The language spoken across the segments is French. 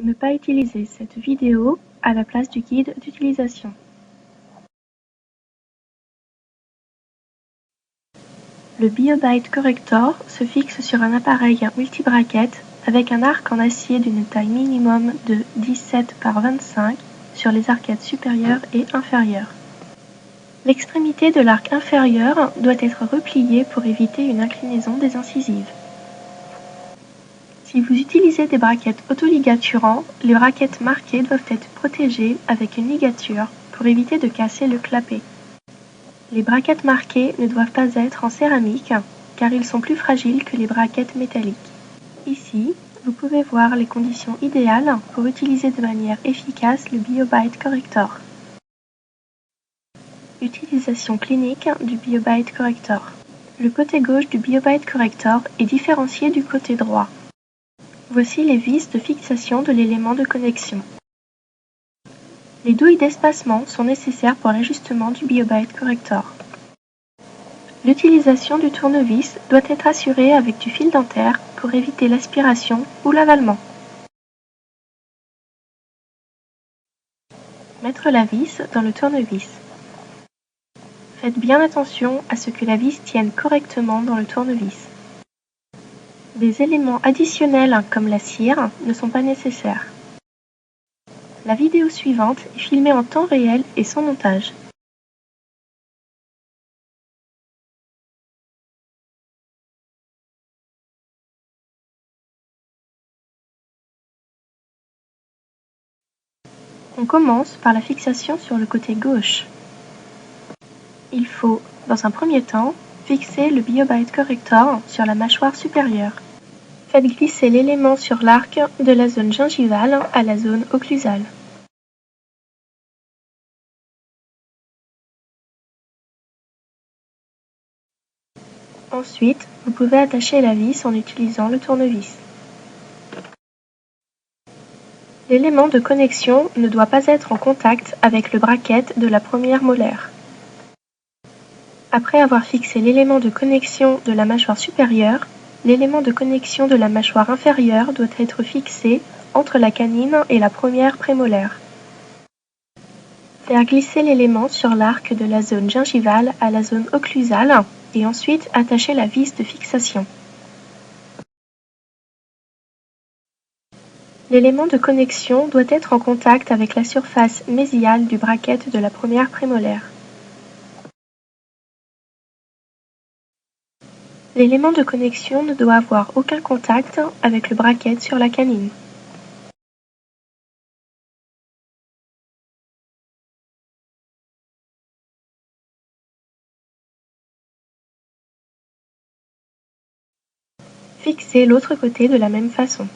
Ne pas utiliser cette vidéo à la place du guide d'utilisation. Le BioBite Corrector se fixe sur un appareil multi-braquettes avec un arc en acier d'une taille minimum de 17 par 25 sur les arquettes supérieures et inférieures. L'extrémité de l'arc inférieur doit être repliée pour éviter une inclinaison des incisives. Si vous utilisez des braquettes autoligaturants, les braquettes marquées doivent être protégées avec une ligature pour éviter de casser le clapet. Les braquettes marquées ne doivent pas être en céramique car ils sont plus fragiles que les braquettes métalliques. Ici, vous pouvez voir les conditions idéales pour utiliser de manière efficace le BioBite Corrector. Utilisation clinique du BioBite Corrector. Le côté gauche du BioBite Corrector est différencié du côté droit. Voici les vis de fixation de l'élément de connexion. Les douilles d'espacement sont nécessaires pour l'ajustement du BioBite Corrector. L'utilisation du tournevis doit être assurée avec du fil dentaire pour éviter l'aspiration ou l'avalement. Mettre la vis dans le tournevis. Faites bien attention à ce que la vis tienne correctement dans le tournevis. Des éléments additionnels comme la cire ne sont pas nécessaires. La vidéo suivante est filmée en temps réel et sans montage. On commence par la fixation sur le côté gauche. Il faut, dans un premier temps, fixer le BioBite Corrector sur la mâchoire supérieure. Faites glisser l'élément sur l'arc de la zone gingivale à la zone occlusale. Ensuite, vous pouvez attacher la vis en utilisant le tournevis. L'élément de connexion ne doit pas être en contact avec le bracket de la première molaire. Après avoir fixé l'élément de connexion de la mâchoire supérieure, l'élément de connexion de la mâchoire inférieure doit être fixé entre la canine et la première prémolaire. Faire glisser l'élément sur l'arc de la zone gingivale à la zone occlusale et ensuite attacher la vis de fixation. L'élément de connexion doit être en contact avec la surface mésiale du bracket de la première prémolaire. L'élément de connexion ne doit avoir aucun contact avec le bracket sur la canine. Fixez l'autre côté de la même façon.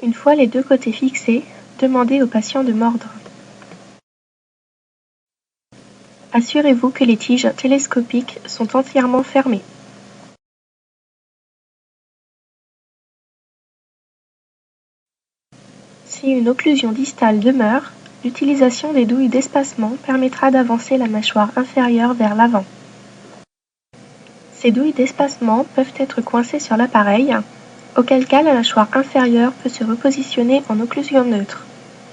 Une fois les deux côtés fixés, demandez au patient de mordre. Assurez-vous que les tiges télescopiques sont entièrement fermées. Si une occlusion distale demeure, l'utilisation des douilles d'espacement permettra d'avancer la mâchoire inférieure vers l'avant. Ces douilles d'espacement peuvent être coincées sur l'appareil, auquel cas la mâchoire inférieure peut se repositionner en occlusion neutre.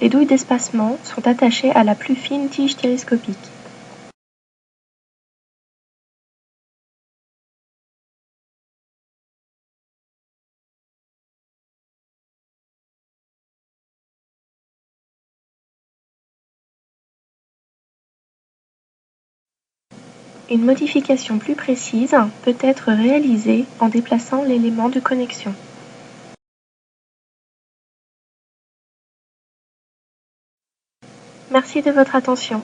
Les douilles d'espacement sont attachées à la plus fine tige télescopique. Une modification plus précise peut être réalisée en déplaçant l'élément de connexion. Merci de votre attention.